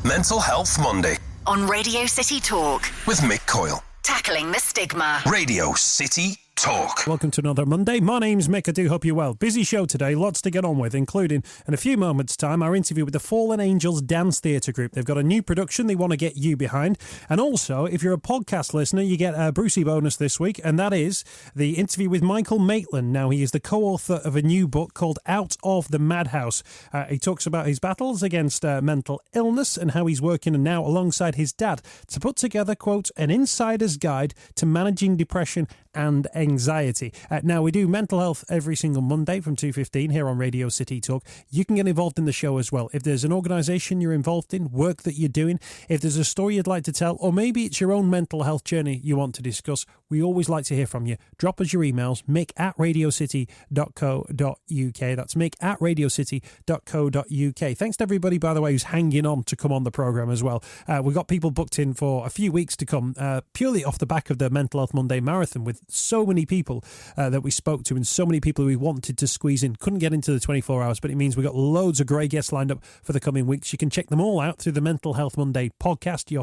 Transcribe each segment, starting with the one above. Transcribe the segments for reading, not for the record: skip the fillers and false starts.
Mental Health Monday on Radio City Talk with Mick Coyle. Tackling the stigma. Radio City Talk. Welcome to another Monday. My name's Mick. I do hope you're well. Busy show today, lots to get on with, including, in a few moments' time, our interview with the Fallen Angels Dance Theatre Group. They've got a new production they want to get you behind. And also, if you're a podcast listener, you get a Brucey bonus this week, and that is the interview with Michael Maitland. Now, he is the co-author of a new book called Out of the Madhouse. He talks about his battles against mental illness and how he's working now alongside his dad to put together, quote, an insider's guide to managing depression and anxiety. Now, we do mental health every single Monday from 2:15 here on Radio City Talk. You can get involved in the show as well. If there's an organisation you're involved in, work that you're doing, if there's a story you'd like to tell, or maybe it's your own mental health journey you want to discuss, we always like to hear from you. Drop us your emails, mick@radiocity.co.uk. That's mick@radiocity.co.uk. Thanks to everybody, by the way, who's hanging on to come on the programme as well. We've got people booked in for a few weeks to come, purely off the back of the Mental Health Monday Marathon, with so many people that we spoke to and so many people we wanted to squeeze in. Couldn't get into the 24 hours, but it means we've got loads of great guests lined up for the coming weeks. You can check them all out through the Mental Health Monday podcast. You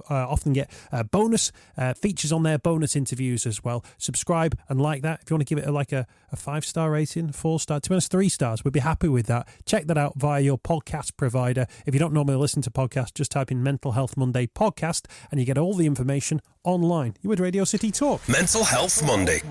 often get bonus features on there, bonus interviews as well. Subscribe and like that. If you want to give it a 5-star rating, 4-star, to be honest, 3 stars, we'd be happy with that. Check that out via your podcast provider. If you don't normally listen to podcasts, just type in Mental Health Monday podcast and you get all the information online. You with Radio City Talk. Mental Health Monday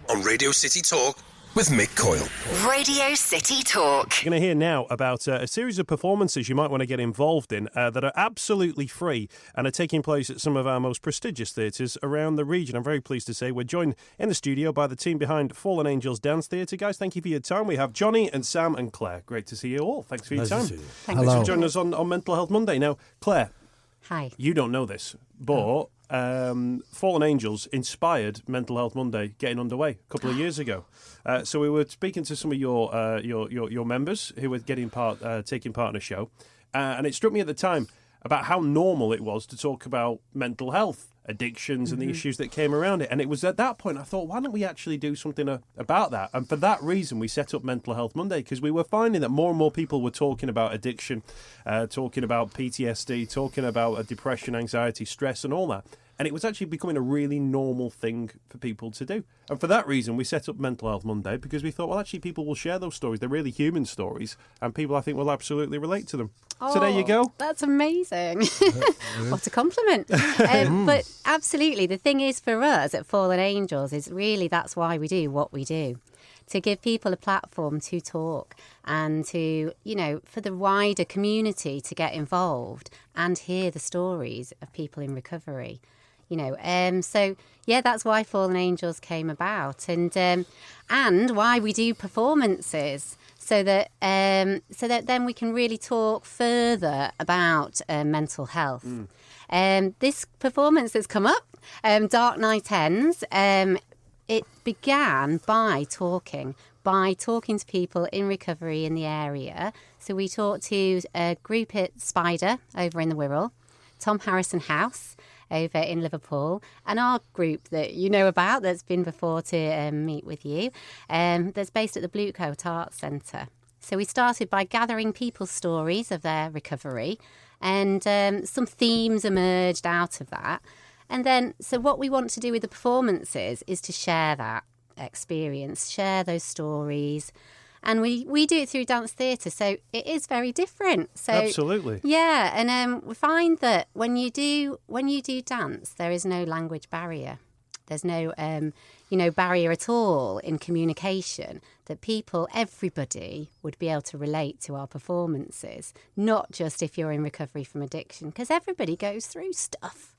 on Radio City Talk with Mick Coyle. Radio City Talk. You're going to hear now about a series of performances you might want to get involved in that are absolutely free and are taking place at some of our most prestigious theatres around the region. I'm very pleased to say we're joined in the studio by the team behind Fallen Angels Dance Theatre. Guys, thank you for your time. We have Johnny and Sam and Claire. Great to see you all. Thanks for your time. Thanks for joining us on Mental Health Monday. Now, Claire. Hi. You don't know this, but Fallen Angels inspired Mental Health Monday getting underway a couple of years ago. So we were speaking to some of your members who were taking part in a show, and it struck me at the time about how normal it was to talk about mental health, addictions, and the issues that came around it. And it was at that point I thought, why don't we actually do something about that? And for that reason, we set up Mental Health Monday, because we were finding that more and more people were talking about addiction, talking about PTSD, talking about depression, anxiety, stress, and all that. And it was actually becoming a really normal thing for people to do. And for that reason, we set up Mental Health Monday, because we thought, well, actually, people will share those stories. They're really human stories, and people, I think, will absolutely relate to them. Oh, so there you go. That's amazing. What a compliment. But absolutely, the thing is for us at Fallen Angels is really that's why we do what we do. To give people a platform to talk and to, for the wider community to get involved and hear the stories of people in recovery. So that's why Fallen Angels came about, and why we do performances, so that then we can really talk further about mental health. This performance that's come up, Dark Night Ends, it began by talking to people in recovery in the area. So we talked to a group at Spider over in the Wirral, Tom Harrison House over in Liverpool, and our group that you know about that's been before to meet with you, that's based at the Blue Coat Arts Centre. So we started by gathering people's stories of their recovery, and some themes emerged out of that. And then, so what we want to do with the performances is to share that experience, share those stories. And we do it through dance theatre, so it is very different. So absolutely. Yeah, and we find that when you do dance, there is no language barrier. There's no barrier at all in communication, that everybody would be able to relate to our performances, not just if you're in recovery from addiction, because everybody goes through stuff.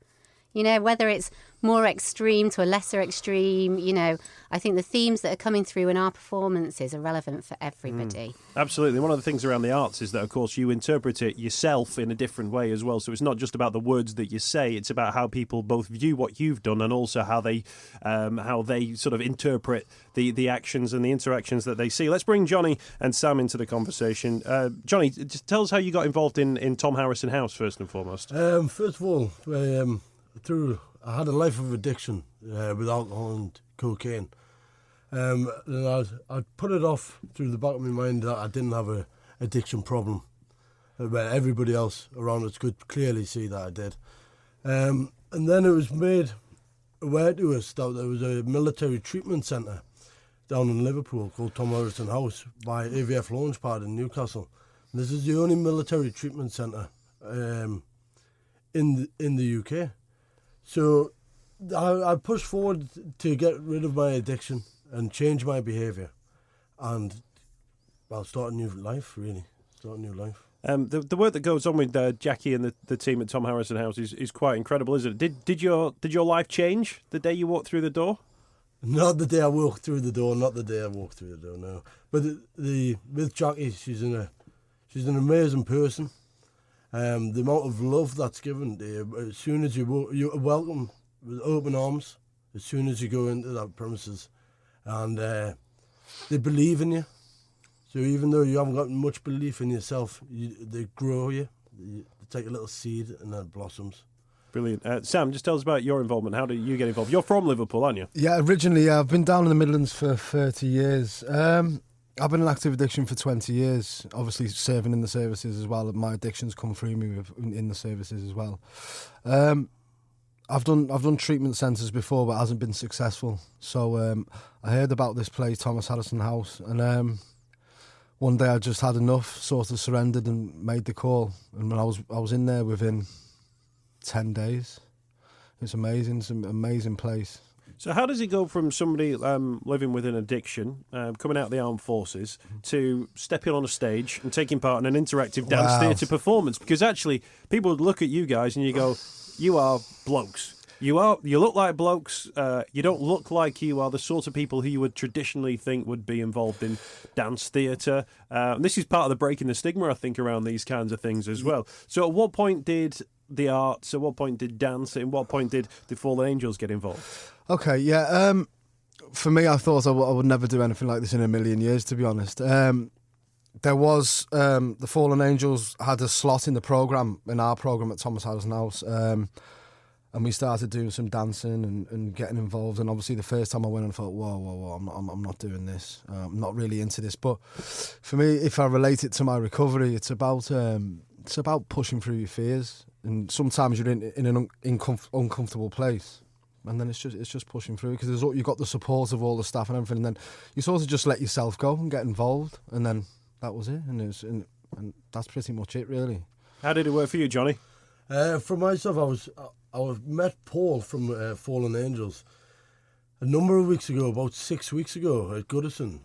Whether it's more extreme to a lesser extreme, I think the themes that are coming through in our performances are relevant for everybody. Absolutely. One of the things around the arts is that, of course, you interpret it yourself in a different way as well. So it's not just about the words that you say, it's about how people both view what you've done and also how they sort of interpret the actions and the interactions that they see. Let's bring Johnny and Sam into the conversation. Johnny, just tell us how you got involved in Tom Harrison House, first and foremost. First of all, I had a life of addiction with alcohol and cocaine. And I'd put it off through the back of my mind that I didn't have an addiction problem. where everybody else around us could clearly see that I did. And then it was made aware to us that there was a military treatment centre down in Liverpool called Tom Harrison House by AVF Launchpad in Newcastle. And this is the only military treatment centre in the UK. So I pushed forward to get rid of my addiction and change my behaviour, and start a new life. Really, start a new life. The work that goes on with Jackie and the team at Tom Harrison House is quite incredible, isn't it? Did your life change the day you walked through the door? Not the day I walked through the door. Not the day I walked through the door. No, but with Jackie, she's an amazing person. The amount of love that's given to you, as soon as you're welcome with open arms. As soon as you go into that premises, and they believe in you. So even though you haven't got much belief in yourself, they grow you. They take a little seed and then it blossoms. Brilliant. Sam, just tell us about your involvement. How did you get involved? You're from Liverpool, aren't you? Yeah, originally I've been down in the Midlands for 30 years. I've been in active addiction for 20 years, obviously serving in the services as well. My addictions come through me in the services as well. I've done treatment centres before, but it hasn't been successful. So I heard about this place, Thomas Harrison House, and one day I just had enough, sort of surrendered and made the call. And when I was in there within 10 days. It's amazing. It's an amazing place. So how does it go from somebody living with an addiction, coming out of the armed forces, to stepping on a stage and taking part in an interactive dance theatre performance? Because actually, people would look at you guys and you go, you are blokes. You look like blokes. You don't look like you are the sort of people who you would traditionally think would be involved in dance theatre. And this is part of the breaking the stigma, I think, around these kinds of things as well. So at what point did the arts, at what point did dance, at what point did the Fallen Angels get involved? Okay, yeah. For me, I thought I would never do anything like this in a million years, to be honest. There was, the Fallen Angels had a slot in the programme, in our programme at Thomas Harrison House, and we started doing some dancing and getting involved. And obviously the first time I went, I thought, whoa, I'm not doing this. I'm not really into this. But for me, if I relate it to my recovery, it's about pushing through your fears. And sometimes you're in an uncomfortable place. And then it's just pushing through, because you've got the support of all the staff and everything. And then you sort of just let yourself go and get involved. And then that was it. And that's pretty much it, really. How did it work for you, Johnny? For myself, I met Paul from Fallen Angels a number of weeks ago, about 6 weeks ago at Goodison.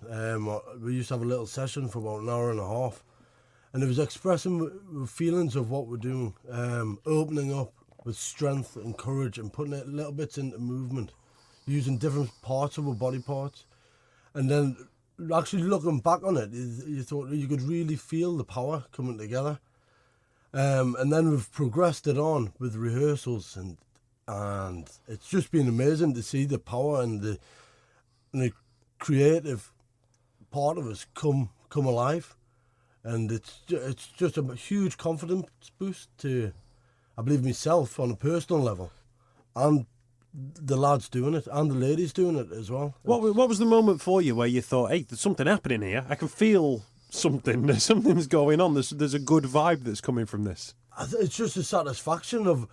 We used to have a little session for about an hour and a half, and it was expressing feelings of what we're doing, opening up with strength and courage and putting it little bits into movement, using different parts of our body parts. And then actually looking back on it, you thought you could really feel the power coming together. And then we've progressed it on with rehearsals, and it's just been amazing to see the power and the creative part of us come alive, and it's just a huge confidence boost to, I believe, myself on a personal level, and the lads doing it and the ladies doing it as well. What was the moment for you where you thought, hey, there's something happening here? I can feel something's going on. There's a good vibe that's coming from this. It's just a satisfaction of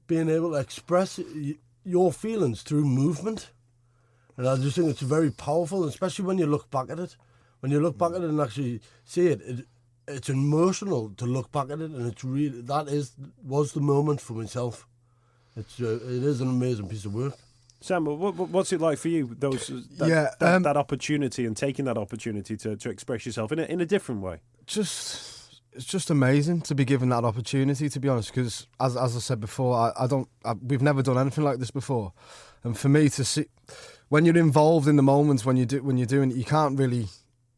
being able to express your feelings through movement, and I just think it's very powerful, especially when you look back at it. When you look back at it and actually see it, it's emotional to look back at it, and it's really was the moment for myself. It is an amazing piece of work. Sam, what's it like for you? That opportunity and taking that opportunity to express yourself in a different way. It's just amazing to be given that opportunity, to be honest. Because as I said before, we've never done anything like this before, and for me to see when you're involved in the moments when you're doing it, you can't really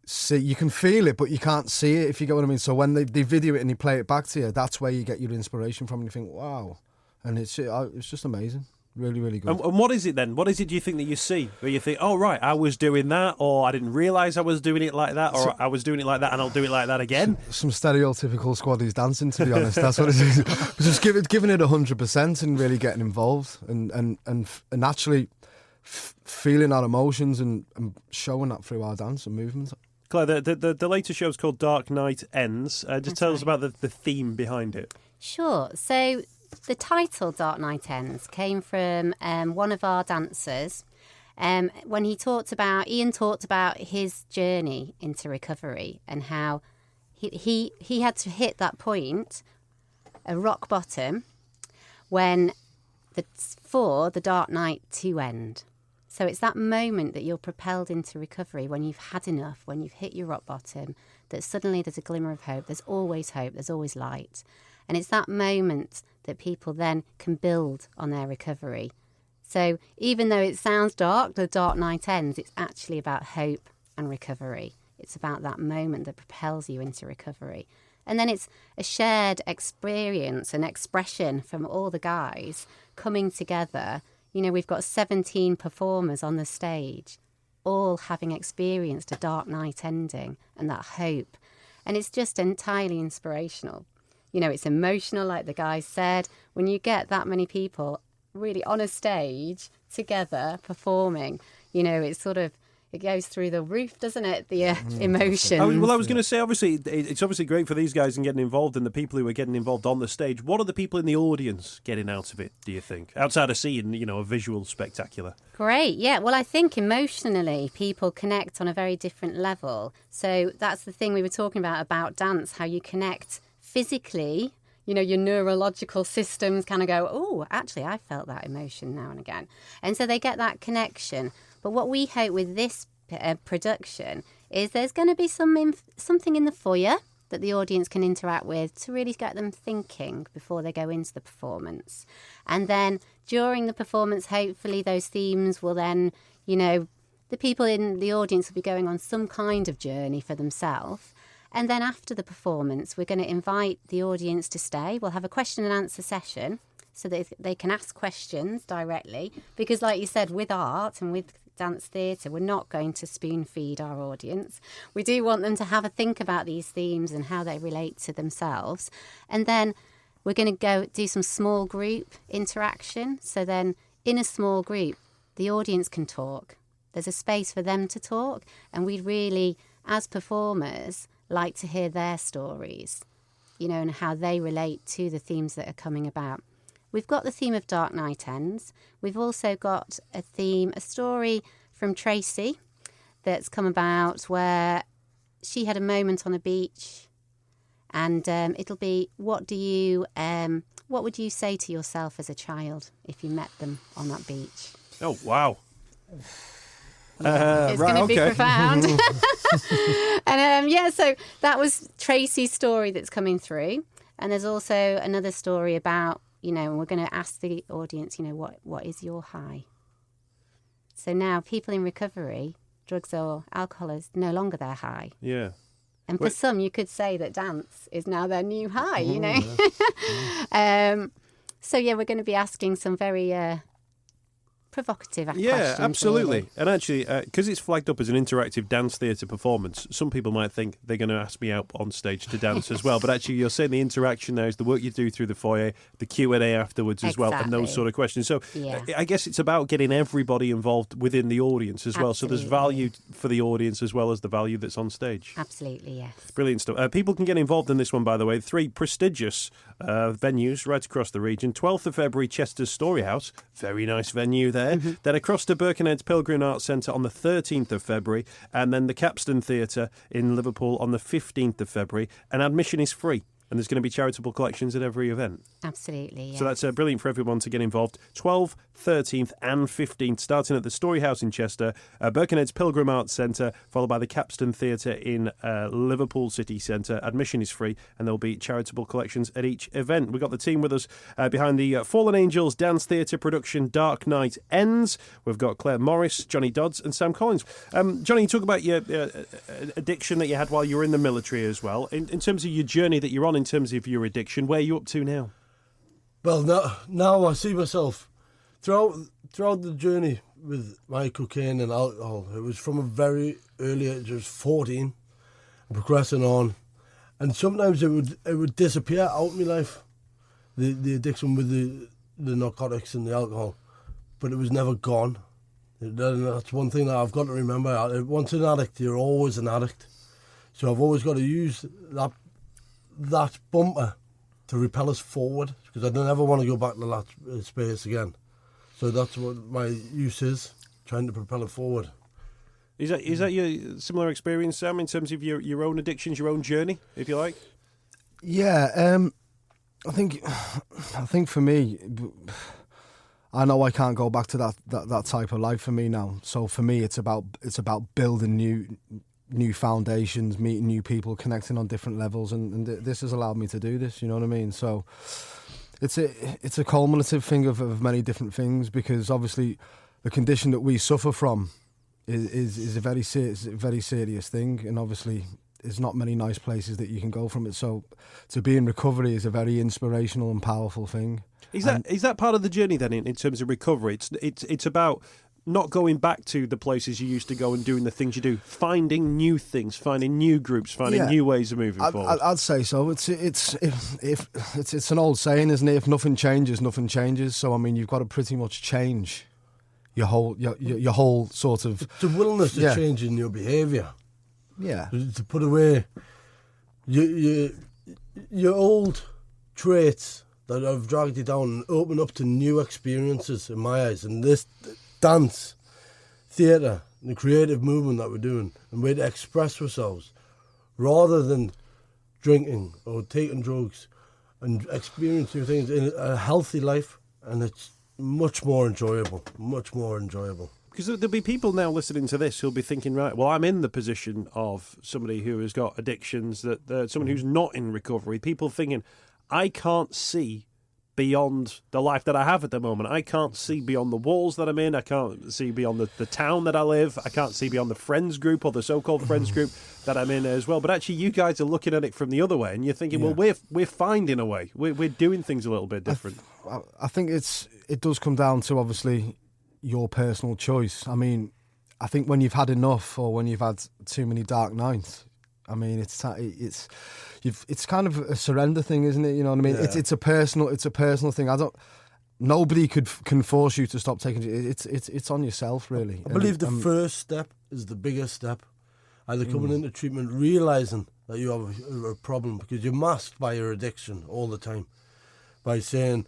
see. You can feel it, but you can't see it, if you get what I mean. So when they video it and they play it back to you, that's where you get your inspiration from, and you think, wow, and it's just amazing. Really, really good. And what is it then? What is it do you think that you see? Where you think, oh, right, I was doing that, or I didn't realise I was doing it like that, or I was doing it like that and I'll do it like that again? Some stereotypical squaddies dancing, to be honest. That's what it is. Just giving it 100% and really getting involved and actually feeling our emotions and showing that through our dance and movement. Claire, the latest show is called Dark Night Ends. Just tell us about the theme behind it. Sure. So the title Dark Night Ends came from one of our dancers. When Iain talked about his journey into recovery and how he had to hit that point, a rock bottom, for the dark night to end. So it's that moment that you're propelled into recovery when you've had enough, when you've hit your rock bottom, that suddenly there's a glimmer of hope. There's always hope. There's always light. And it's that moment that people then can build on their recovery. So even though it sounds dark, the dark night ends, it's actually about hope and recovery. It's about that moment that propels you into recovery. And then it's a shared experience and expression from all the guys coming together. You know, we've got 17 performers on the stage, all having experienced a dark night ending and that hope. And it's just entirely inspirational. You know, it's emotional, like the guys said. When you get that many people really on a stage together performing, you know, it's sort of, it goes through the roof, doesn't it? The emotions. I was going to say, obviously, it's obviously great for these guys and getting involved and the people who are getting involved on the stage. What are the people in the audience getting out of it, do you think? Outside of seeing, you know, a visual spectacular. Great, yeah. Well, I think emotionally people connect on a very different level. So that's the thing we were talking about dance, how you connect physically. You know, your neurological systems kind of go, oh, actually, I felt that emotion now and again. And so they get that connection. But what we hope with this production is there's going to be something in the foyer that the audience can interact with to really get them thinking before they go into the performance. And then during the performance, hopefully those themes will then, you know, the people in the audience will be going on some kind of journey for themselves. And then after the performance, we're going to invite the audience to stay. We'll have a question and answer session so that they can ask questions directly. Because like you said, with art and with dance theatre, we're not going to spoon feed our audience. We do want them to have a think about these themes and how they relate to themselves. And then we're going to go do some small group interaction. So then in a small group, the audience can talk. There's a space for them to talk. And we really, as performers, like to hear their stories, you know, and how they relate to the themes that are coming about. We've got the theme of Dark Night Ends. We've also got a story from Tracy that's come about where she had a moment on a beach, and it'll be what would you say to yourself as a child if you met them on that beach? Oh, wow. It's going to be profound. And so that was Tracy's story that's coming through. And there's also another story about, you know, and we're going to ask the audience, you know, what is your high? So now people in recovery, drugs or alcohol is no longer their high. Yeah. And for some, you could say that dance is now their new high, you know. So, yeah, we're going to be asking some very provocative questions. Yeah, absolutely. Really. And actually, because it's flagged up as an interactive dance theatre performance, some people might think they're going to ask me out on stage to dance as well. But actually, you're saying the interaction there is the work you do through the foyer, the Q&A afterwards as well, and those sort of questions. So I guess it's about getting everybody involved within the audience as well. Absolutely. So there's value for the audience as well as the value that's on stage. Absolutely, yes. Brilliant stuff. People can get involved in this one, by the way. 3 prestigious venues right across the region. 12th of February, Chester's Storyhouse. Very nice venue there. Mm-hmm. Then across to Birkenhead's Pilgrim Arts Centre on the 13th of February. And then the Capstan Theatre in Liverpool on the 15th of February. And admission is free. And there's going to be charitable collections at every event. Absolutely, yes. So that's brilliant for everyone to get involved. 12th, 13th and 15th, starting at the Storyhouse in Chester, Birkenhead's Pilgrim Arts Centre, followed by the Capstan Theatre in Liverpool City Centre. Admission is free, and there'll be charitable collections at each event. We've got the team with us behind the Fallen Angels Dance Theatre production Dark Night Ends. We've got Claire Morris, Johnny Dodds and Sam Collins. Johnny, you talk about your addiction that you had while you were in the military as well. In terms of your journey that you're on, in terms of your addiction, where are you up to now? Well, now I see myself throughout the journey with my cocaine and alcohol. It was from a very early age, I was 14, progressing on, and sometimes it would disappear out of my life, the addiction with the narcotics and the alcohol, but it was never gone. That's one thing that I've got to remember. Once an addict, you're always an addict. So I've always got to use that bumper to repel us forward, because I don't ever want to go back to that space again. So that's what my use is, trying to propel it forward. Is that your similar experience, Sam, in terms of your own addictions, your own journey, if you like? Yeah, I think for me, I know I can't go back to that type of life for me now. So for me, it's about building new foundations, meeting new people, connecting on different levels, and this has allowed me to do this. You know what I mean? So it's a culminative thing of many different things, because obviously the condition that we suffer from is a very serious thing, and obviously there's not many nice places that you can go from it. So to be in recovery is a very inspirational and powerful thing. Is that part of the journey then, in terms of recovery? It's about not going back to the places you used to go and doing the things you do, finding new things, finding new groups, finding new ways of moving forward. I'd say so. It's an old saying, isn't it? If nothing changes, nothing changes. So I mean, you've got to pretty much change your whole sort of the willingness to change in your behaviour. Yeah, to put away your old traits that have dragged you down and open up to new experiences in my eyes. And this dance, theatre, the creative movement that we're doing, and way to express ourselves, rather than drinking or taking drugs, and experiencing things in a healthy life, and it's much more enjoyable. Because there'll be people now listening to this who'll be thinking, right, well, I'm in the position of somebody who has got addictions, that someone who's not in recovery. People thinking, I can't see beyond the life that I have at the moment. I can't see beyond the walls that I'm in. I can't see beyond the town that I live. I can't see beyond the friends group, or the so-called friends group that I'm in as well. But actually, you guys are looking at it from the other way, and you're thinking, well, we're finding a way. We're doing things a little bit different. I think it does come down to, obviously, your personal choice. I mean, I think when you've had enough, or when you've had too many dark nights, I mean, it's kind of a surrender thing, isn't it? You know what I mean? Yeah. It's a personal thing. Nobody can force you to stop taking it. It's on yourself, really. I believe the first step is the biggest step. Either coming into treatment, realising that you have a problem, because you're masked by your addiction all the time, by saying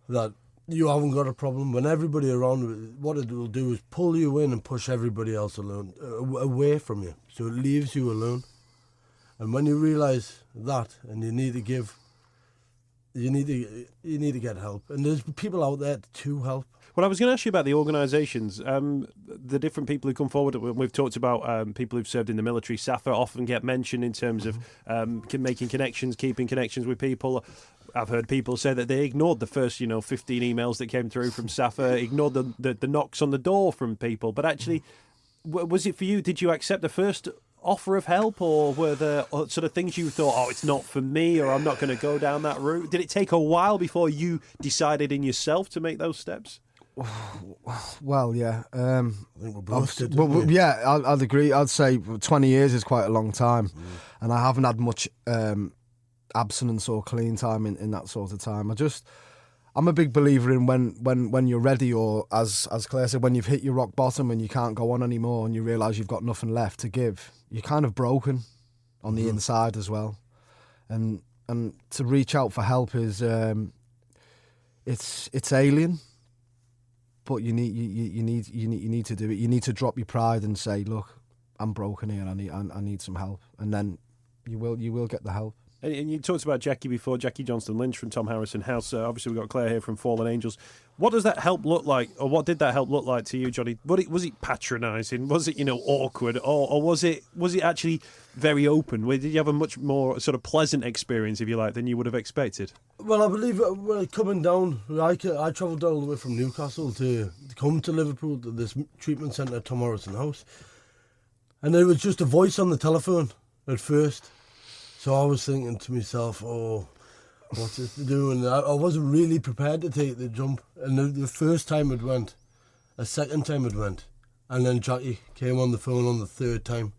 that you haven't got a problem, when everybody around, what it will do is pull you in and push everybody else away from you. So it leaves you alone. And when you realise that, and you need to get help. And there's people out there to help. Well, I was going to ask you about the organisations, the different people who come forward. We've talked about people who've served in the military. SAFA often get mentioned in terms of making connections, keeping connections with people. I've heard people say that they ignored the first, 15 emails that came through from SAFA, ignored the knocks on the door from people. But actually, was it for you? Did you accept the first offer of help, or were there sort of things you thought, it's not for me, or I'm not going to go down that route? Did it take a while before you decided in yourself to make those steps? Well, yeah. I think we're both did, yeah, I'd agree. I'd say 20 years is quite a long time, and I haven't had much abstinence or clean time in that sort of time. I'm a big believer in when you're ready, or as Claire said, when you've hit your rock bottom and you can't go on anymore, and you realise you've got nothing left to give. You're kind of broken on the inside as well, and to reach out for help is it's alien, but you need to do it. You need to drop your pride and say, look, I'm broken here, and I need some help, and then you will get the help. And you talked about Jackie before, Jackie Johnston-Lynch from Tom Harrison House. Obviously, we've got Claire here from Fallen Angels. What does that help look like, or what did that help look like to you, Johnny? Was it patronising? Was it, awkward? Or was it actually very open? Did you have a much more sort of pleasant experience, if you like, than you would have expected? Well, I believe coming down, I travelled all the way from Newcastle to come to Liverpool to this treatment centre, Tom Harrison House. And there was just a voice on the telephone at first. So I was thinking to myself, what's this to do? And I wasn't really prepared to take the jump. And the first time it went, a second time it went. And then Jackie came on the phone on the third time.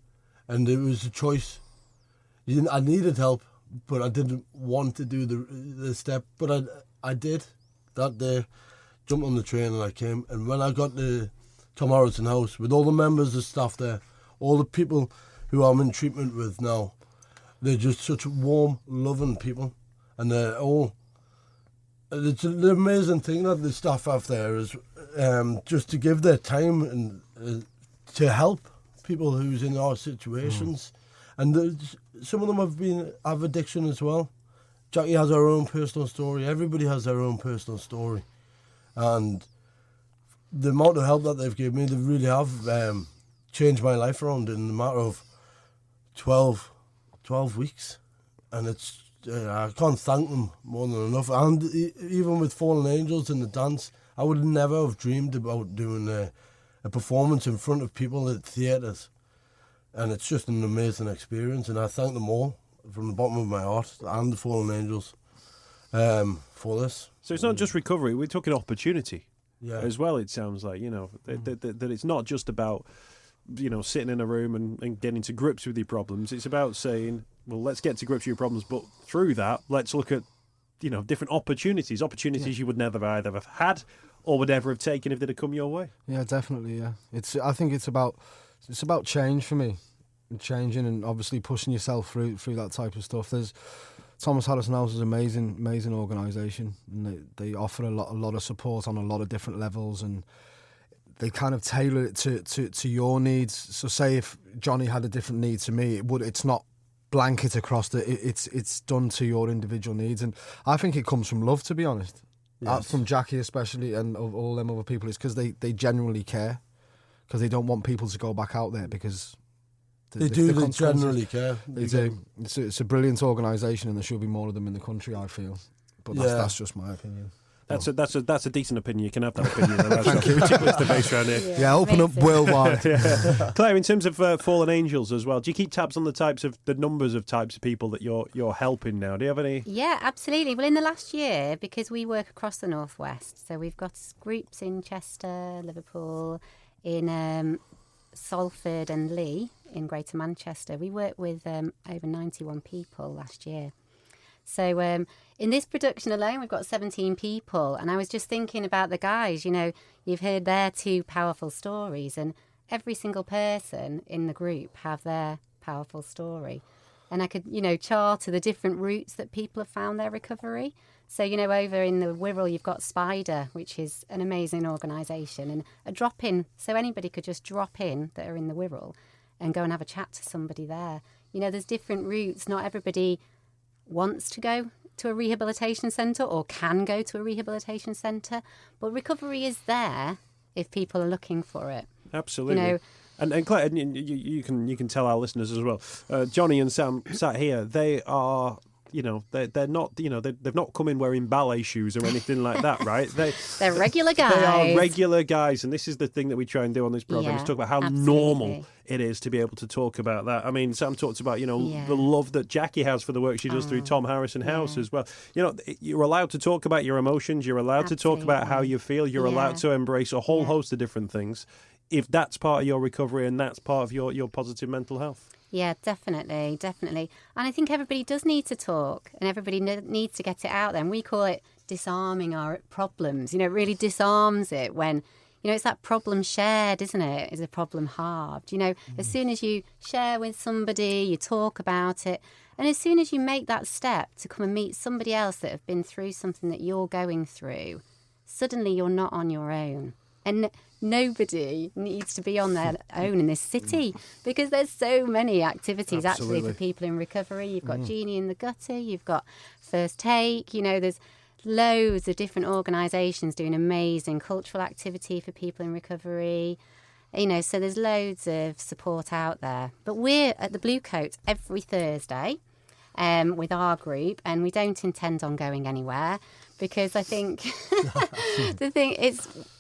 And it was a choice. I needed help, but I didn't want to do the step. But I did that day, jumped on the train and I came. And when I got to Tom Harrison House, with all the members of staff there, all the people who I'm in treatment with now. They're just such warm, loving people, and they're all. It's an amazing thing that the staff have there is just to give their time and to help people who's in our situations, and some of them have addiction as well. Jackie has her own personal story. Everybody has their own personal story, and the amount of help that they've given me, they really have changed my life around in a matter of 12 weeks, and it's I can't thank them more than enough. And even with Fallen Angels in the dance, I would never have dreamed about doing a performance in front of people at theatres, and it's just an amazing experience, and I thank them all from the bottom of my heart and the Fallen Angels for this. So it's not just recovery, we're talking opportunity as well, it sounds like, that it's not just about sitting in a room and getting to grips with your problems. It's about saying, well, let's get to grips with your problems, but through that, let's look at, different opportunities you would never either have had or would ever have taken if they'd have come your way. Yeah, definitely, yeah. I think it's about change for me, and changing and obviously pushing yourself through that type of stuff. There's Thomas Harrison House is an amazing organisation, and they offer a lot of support on a lot of different levels, and they kind of tailor it to your needs. So say if Johnny had a different need to me, it's not blanket across it's done to your individual needs. And I think it comes from love, to be honest. Yes. From Jackie especially, and of all them other people, it's because they genuinely care, because they don't want people to go back out there, because they genuinely care. They do. It's a brilliant organisation, and there should be more of them in the country, I feel. But that's just my opinion. That's a decent opinion. You can have that opinion. Thank you. Particularly the base around here. Yeah, open up worldwide. Claire, in terms of Fallen Angels as well, do you keep tabs on the numbers of types of people that you're helping now? Do you have any? Yeah, absolutely. Well, in the last year, because we work across the Northwest, so we've got groups in Chester, Liverpool, in Salford and Leigh in Greater Manchester. We worked with over 91 people last year. So in this production alone, we've got 17 people. And I was just thinking about the guys, you've heard their two powerful stories, and every single person in the group have their powerful story. And I could, charter the different routes that people have found their recovery. So, over in the Wirral, you've got Spider, which is an amazing organisation, and a drop-in. So anybody could just drop in that are in the Wirral and go and have a chat to somebody there. There's different routes. Not everybody wants to go to a rehabilitation centre or can go to a rehabilitation centre, but recovery is there if people are looking for it. Absolutely. And Claire, you can tell our listeners as well. Johnny and Sam sat here. They are, they're not, they've not come in wearing ballet shoes or anything like that, right? They're regular guys. They are regular guys, and this is the thing that we try and do on this program: is talk about how normal it is to be able to talk about that. I mean, Sam talked about, the love that Jackie has for the work she does through Tom Harrison House as well. You're allowed to talk about your emotions. You're allowed to talk about how you feel. You're allowed to embrace a whole host of different things, if that's part of your recovery and that's part of your positive mental health. Yeah, definitely. And I think everybody does need to talk, and everybody needs to get it out there. And we call it disarming our problems. It really disarms it when, it's that problem shared, isn't it? Is a problem halved. As soon as you share with somebody, you talk about it, and as soon as you make that step to come and meet somebody else that have been through something that you're going through, suddenly you're not on your own. And nobody needs to be on their own in this city, because there's so many activities actually for people in recovery. You've got Genie in the Gutter, you've got First Take, there's loads of different organisations doing amazing cultural activity for people in recovery. So there's loads of support out there. But we're at the Blue Coat every Thursday with our group, and we don't intend on going anywhere, because I think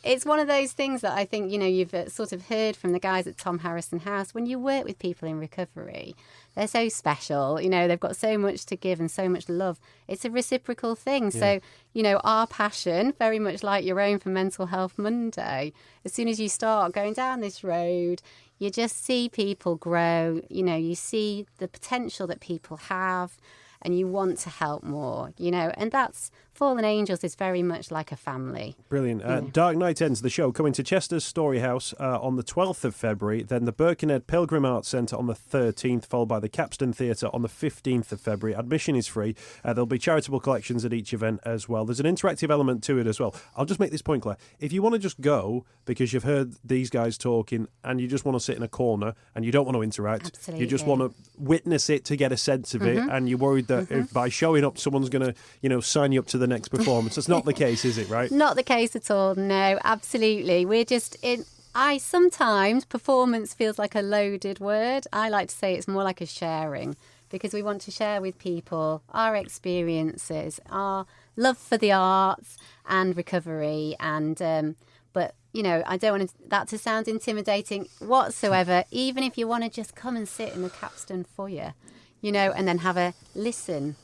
it's one of those things that I think, you've sort of heard from the guys at Tom Harrison House. When you work with people in recovery, they're so special. They've got so much to give and so much love. It's a reciprocal thing. Yeah. So, our passion, very much like your own for Mental Health Monday, as soon as you start going down this road, you just see people grow. You see the potential that people have, and you want to help more, and that's Fallen Angels is very much like a family. Brilliant. Dark Night Ends, the show, coming to Chester's Storyhouse on the 12th of February, then the Birkenhead Pilgrim Arts Centre on the 13th, followed by the Capstan Theatre on the 15th of February. Admission is free. There'll be charitable collections at each event as well. There's an interactive element to it as well. I'll just make this point, Claire. If you want to just go because you've heard these guys talking and you just want to sit in a corner and you don't want to interact, Absolutely. you just want to witness it to get a sense of it, and you're worried that if by showing up someone's going to, sign you up to the next performance. That's not the case, is it, right? Not the case at all, no, absolutely. We're just in... sometimes performance feels like a loaded word. I like to say it's more like a sharing, because we want to share with people our experiences, our love for the arts and recovery. And but I don't want that to sound intimidating whatsoever. Even if you want to just come and sit in the Capstan foyer, and then have a listen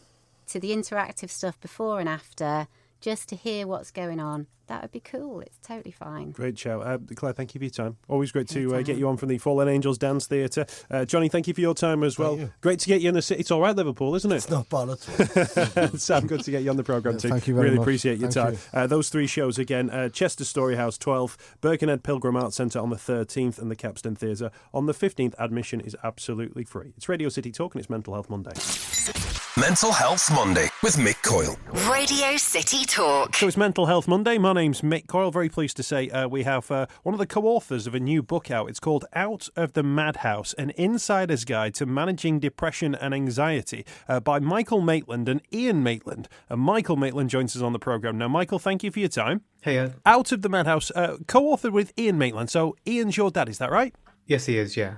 to the interactive stuff before and after, just to hear what's going on. That would be cool. It's totally fine. Great show. Claire, thank you for your time. Always great to get you on from the Fallen Angels Dance Theatre. Johnny, thank you for your time as well. Great to get you in the city. It's all right, Liverpool, isn't it? It's not bad at all. Sam, good to get you on the programme too. Thank you very really much. Appreciate your Thank time. Those three shows again, Chester Storyhouse 12th, Birkenhead Pilgrim Arts Centre on the 13th, and the Capstan Theatre on the 15th. Admission is absolutely free. It's Radio City Talk and it's Mental Health Monday. Mental Health Monday with Mick Coyle. Radio City Talk. So it's Mental Health Monday. My name's Mick Coyle. Very pleased to say we have one of the co-authors of a new book out. It's called Out of the Madhouse, an insider's guide to managing depression and anxiety by Michael Maitland and Iain Maitland. And Michael Maitland joins us on the programme. Now, Michael, thank you for your time. Hey, Out of the Madhouse, co-authored with Iain Maitland. So Iain's your dad, is that right? yes, he is, yeah.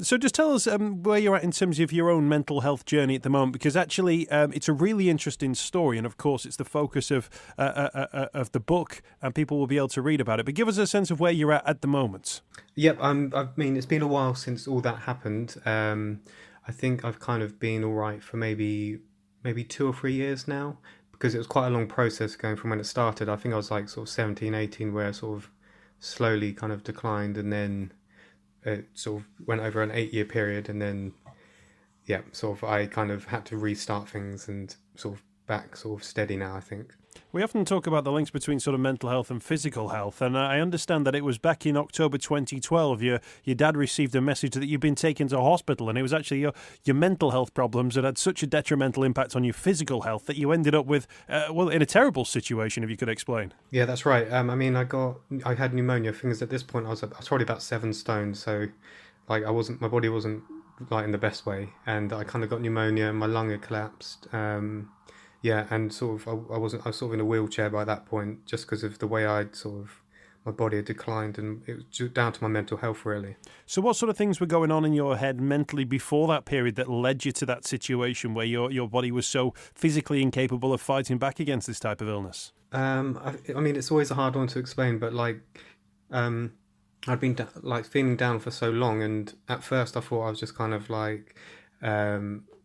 So just tell us where you're at in terms of your own mental health journey at the moment, because actually it's a really interesting story, and of course it's the focus of the book, and people will be able to read about it. But give us a sense of where you're at the moment. Yep, I mean, it's been a while since all that happened. I think I've kind of been all right for maybe 2 or 3 years now, because it was quite a long process going from when it started. I think I was like sort of 17, 18, where I sort of slowly kind of declined, and then it sort of went over an 8-year period, and then sort of I kind of had to restart things and sort of back sort of steady now, I think. We often talk about the links between sort of mental health and physical health, and I understand that it was back in October 2012 your dad received a message that you'd been taken to hospital, and it was actually your mental health problems that had such a detrimental impact on your physical health that you ended up with in a terrible situation, if you could explain. Yeah, that's right. I mean, I had pneumonia. Things at this point I was probably about 7 stone, so like my body wasn't like in the best way, and I kind of got pneumonia. My lung had collapsed. And sort of I was sort of in a wheelchair by that point, just because of the way my body had declined, and it was just down to my mental health, really. So what sort of things were going on in your head mentally before that period that led you to that situation where your body was so physically incapable of fighting back against this type of illness? I mean, it's always a hard one to explain, but like I'd been feeling down for so long, and at first I thought I was just kind of like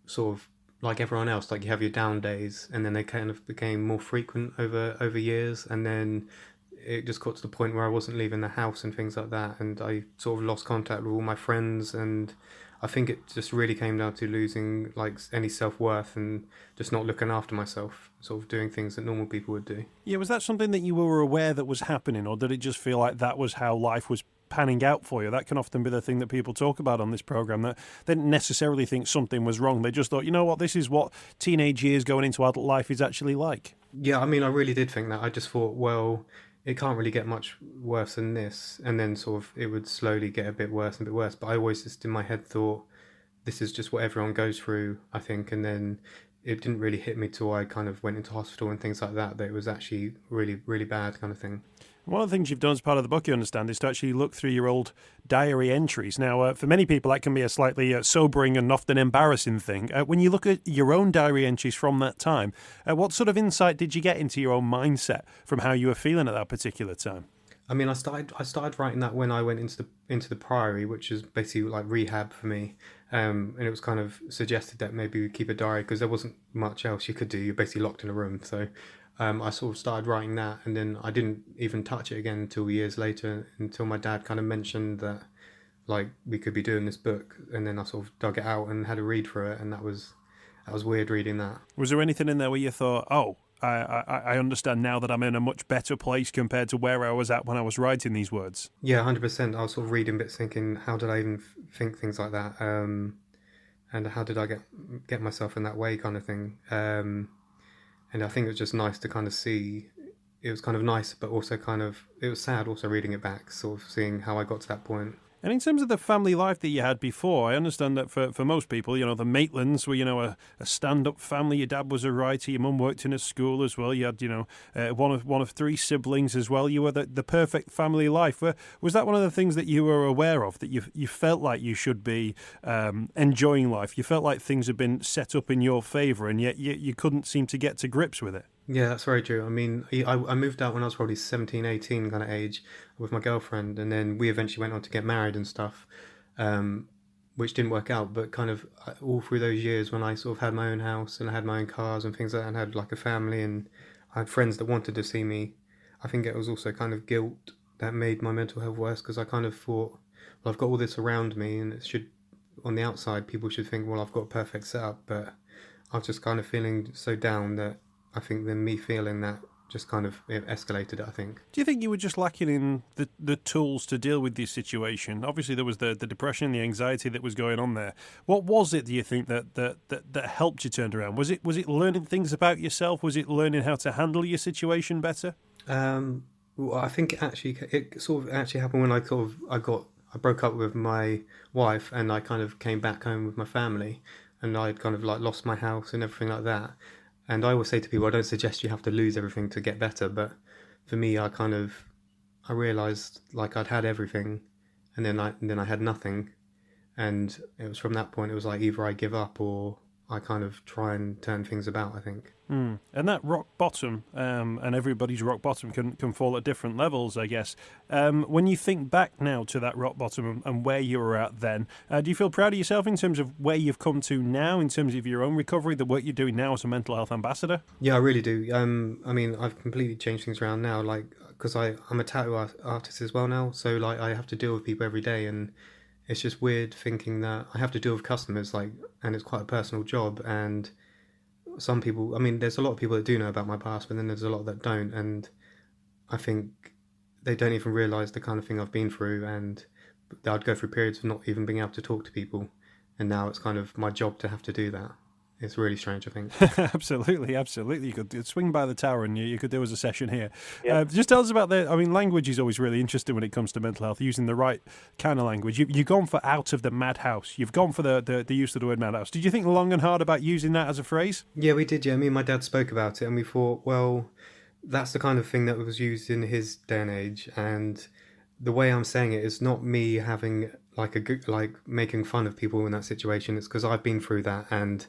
sort of like everyone else, like you have your down days, and then they kind of became more frequent over years, and then it just got to the point where I wasn't leaving the house and things like that, and I sort of lost contact with all my friends, and I think it just really came down to losing like any self-worth and just not looking after myself, sort of doing things that normal people would do. Yeah, was that something that you were aware that was happening, or did it just feel like that was how life was panning out for you? That can often be the thing that people talk about on this programme, that they didn't necessarily think something was wrong. They just thought, you know what, this is what teenage years going into adult life is actually like. Yeah, I mean, I really did think that. I just thought, well, it can't really get much worse than this. And then sort of it would slowly get a bit worse and a bit worse. But I always just in my head thought, this is just what everyone goes through, I think. And then it didn't really hit me till I kind of went into hospital and things like that it was actually really, really bad kind of thing. One of the things you've done as part of the book, you understand, is to actually look through your old diary entries. Now, for many people, that can be a slightly sobering and often embarrassing thing. When you look at your own diary entries from that time, what sort of insight did you get into your own mindset from how you were feeling at that particular time? I mean, I started writing that when I went into the Priory, which is basically like rehab for me. And it was kind of suggested that maybe we keep a diary because there wasn't much else you could do. You're basically locked in a room. So I sort of started writing that, and then I didn't even touch it again until years later, until my dad kind of mentioned that like we could be doing this book, and then I sort of dug it out and had a read through it, and that was weird reading that. Was there anything in there where you thought, oh, I understand now that I'm in a much better place compared to where I was at when I was writing these words. Yeah, 100%. I was sort of reading bits thinking, how did I even think things like that? And how did I get myself in that way kind of thing? And I think it was just nice to kind of see. It was kind of nice, but also it was sad also reading it back, sort of seeing how I got to that point. And in terms of the family life that you had before, I understand that for most people, the Maitlands were, a stand-up family. Your dad was a writer. Your mum worked in a school as well. You had, one of three siblings as well. You were the perfect family life. Was that one of the things that you were aware of, that you felt like you should be enjoying life? You felt like things had been set up in your favour, and yet you couldn't seem to get to grips with it? Yeah, that's very true. I mean, I moved out when I was probably 17, 18 kind of age with my girlfriend, and then we eventually went on to get married and stuff, which didn't work out. But kind of all through those years when I sort of had my own house and I had my own cars and things like that, and had like a family, and I had friends that wanted to see me, I think it was also kind of guilt that made my mental health worse, because I kind of thought, well, I've got all this around me, and it should, on the outside, people should think, well, I've got a perfect setup, but I was just kind of feeling so down that I think then me feeling that just kind of escalated it, I think. Do you think you were just lacking in the tools to deal with this situation? Obviously, there was the depression, the anxiety that was going on there. What was it, do you think, that helped you turn around? Was it learning things about yourself? Was it learning how to handle your situation better? Well, I think it sort of actually happened when I broke up with my wife, and I kind of came back home with my family, and I'd kind of like lost my house and everything like that. And I always say to people, I don't suggest you have to lose everything to get better, but for me, I realised like I'd had everything, and then I had nothing, and it was from that point, it was like either I give up or I kind of try and turn things about, I think. And that rock bottom, and everybody's rock bottom can fall at different levels, I guess. When you think back now to that rock bottom and where you were at then, do you feel proud of yourself in terms of where you've come to now, in terms of your own recovery, the work you're doing now as a mental health ambassador? Yeah, I really do. I mean, I've completely changed things around now, like, because I'm a tattoo artist as well now, so like I have to deal with people every day, and it's just weird thinking that I have to deal with customers, like, and it's quite a personal job, and some people, I mean, there's a lot of people that do know about my past, but then there's a lot that don't, and I think they don't even realise the kind of thing I've been through, and I'd go through periods of not even being able to talk to people, and now it's kind of my job to have to do that. It's really strange, I think. Absolutely. You could swing by the tower and you could do as a session here. Yeah. Just tell us about language is always really interesting when it comes to mental health, using the right kind of language. You've gone for out of the madhouse. You've gone for the use of the word madhouse. Did you think long and hard about using that as a phrase? Yeah, we did. Yeah, me and my dad spoke about it, and we thought, well, that's the kind of thing that was used in his day and age, and the way I'm saying it is not me having making fun of people in that situation. It's because I've been through that, and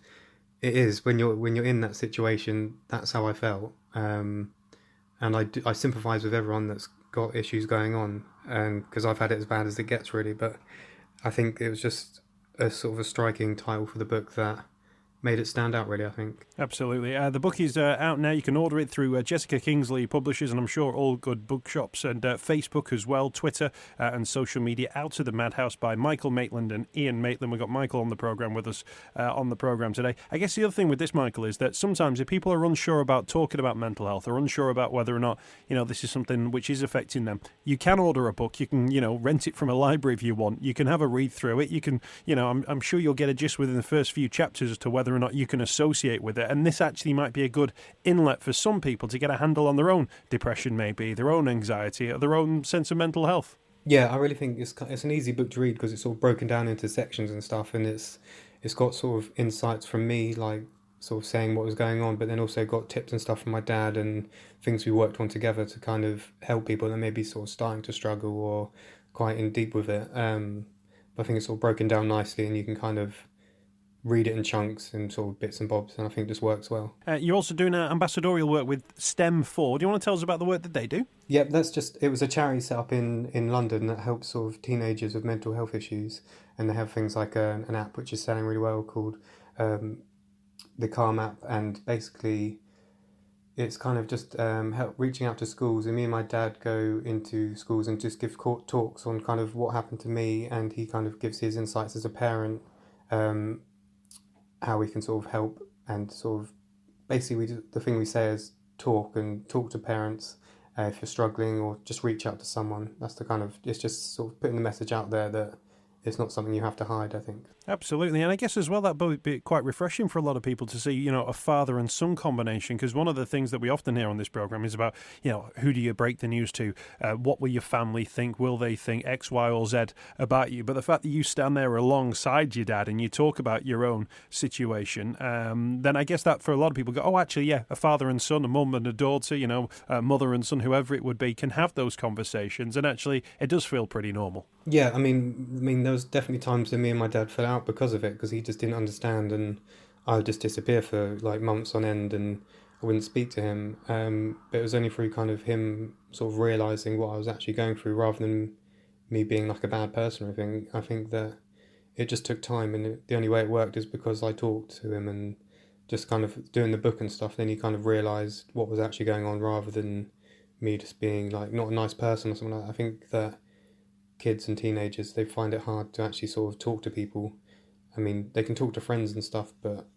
it is when you're in that situation. That's how I felt, and I sympathise with everyone that's got issues going on, and because I've had it as bad as it gets, really. But I think it was just a sort of a striking title for the book that made it stand out, really, I think. Absolutely. The book is out now. You can order it through Jessica Kingsley Publishers, and I'm sure all good bookshops, and Facebook as well, Twitter and social media. Out of the Madhouse by Michael Maitland and Iain Maitland. We've got Michael on the programme with us on the programme today. I guess the other thing with this, Michael, is that sometimes if people are unsure about talking about mental health or unsure about whether or not, this is something which is affecting them, you can order a book. You can, rent it from a library if you want. You can have a read through it. You can, I'm sure you'll get a gist within the first few chapters as to whether or not you can associate with it. And this actually might be a good inlet for some people to get a handle on their own depression, maybe their own anxiety or their own sense of mental health. Yeah, I really think it's an easy book to read because it's all broken down into sections and stuff, and it's got sort of insights from me, like sort of saying what was going on, but then also got tips and stuff from my dad and things we worked on together to kind of help people that may be sort of starting to struggle or quite in deep with it. But I think it's all broken down nicely, and you can kind of read it in chunks and sort of bits and bobs, and I think it just works well. You're also doing ambassadorial work with STEM 4. Do you want to tell us about the work that they do? Yep, it was a charity set up in London that helps sort of teenagers with mental health issues, and they have things like an app which is selling really well called the Calm app, and basically it's kind of just reaching out to schools, and me and my dad go into schools and just give talks on kind of what happened to me, and he kind of gives his insights as a parent, how we can sort of help, and sort of basically the thing we say is talk to parents if you're struggling, or just reach out to someone. That's the kind of, it's just sort of putting the message out there that it's not something you have to hide, I think. Absolutely, and I guess as well that would be quite refreshing for a lot of people to see, you know, a father and son combination, because one of the things that we often hear on this programme is about, you know, who do you break the news to? What will your family think? Will they think X, Y, or Z about you? But the fact that you stand there alongside your dad and you talk about your own situation, then I guess that for a lot of people go, oh, actually, yeah, a father and son, a mum and a daughter, you know, a mother and son, whoever it would be, can have those conversations, and actually it does feel pretty normal. Yeah, I mean, there was definitely times when me and my dad fell out because of it, because he just didn't understand, and I would just disappear for like months on end, and I wouldn't speak to him. But it was only through kind of him sort of realising what I was actually going through, rather than me being like a bad person or anything. I think that it just took time, and the only way it worked is because I talked to him and just kind of doing the book and stuff. Then he kind of realised what was actually going on, rather than me just being like not a nice person or something like that. I think that kids and teenagers, they find it hard to actually sort of talk to people. I mean, they can talk to friends and stuff, but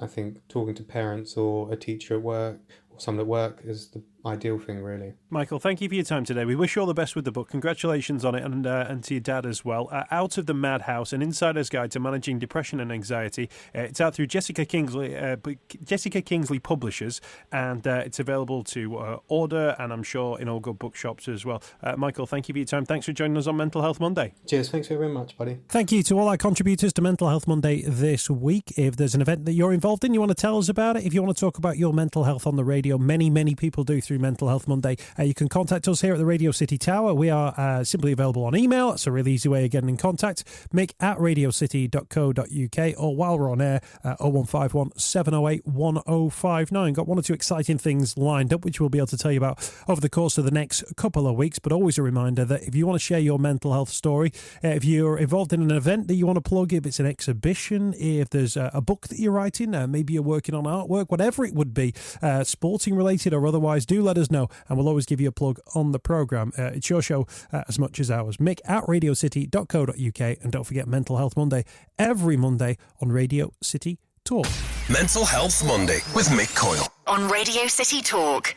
I think talking to parents or a teacher at work or someone at work is the ideal thing, really. Michael, thank you for your time today. We wish you all the best with the book. Congratulations on it, and to your dad as well. Out of the Madhouse, an insider's guide to managing depression and anxiety. It's out through Jessica Kingsley Publishers, and it's available to order, and I'm sure in all good bookshops as well. Michael, thank you for your time. Thanks for joining us on Mental Health Monday. Cheers, thanks very much, buddy. Thank you to all our contributors to Mental Health Monday this week. If there's an event that you're involved in, you want to tell us about it, if you want to talk about your mental health on the radio, many people do through Mental Health Monday, you can contact us here at the Radio City Tower. We are simply available on email. That's a really easy way of getting in contact. mick@radiocity.co.uk, or while we're on air, 0151 708 1059. Got one or two exciting things lined up, which we'll be able to tell you about over the course of the next couple of weeks. But always a reminder that if you want to share your mental health story, if you're involved in an event that you want to plug, if it's an exhibition, if there's a book that you're writing, maybe you're working on artwork, whatever it would be, sporting related or otherwise, do let us know, and we'll always give you a plug on the programme. It's your show as much as ours. mick@radiocity.co.uk, and don't forget Mental Health Monday every Monday on Radio City Talk. Mental Health Monday with Mick Coyle On Radio City Talk.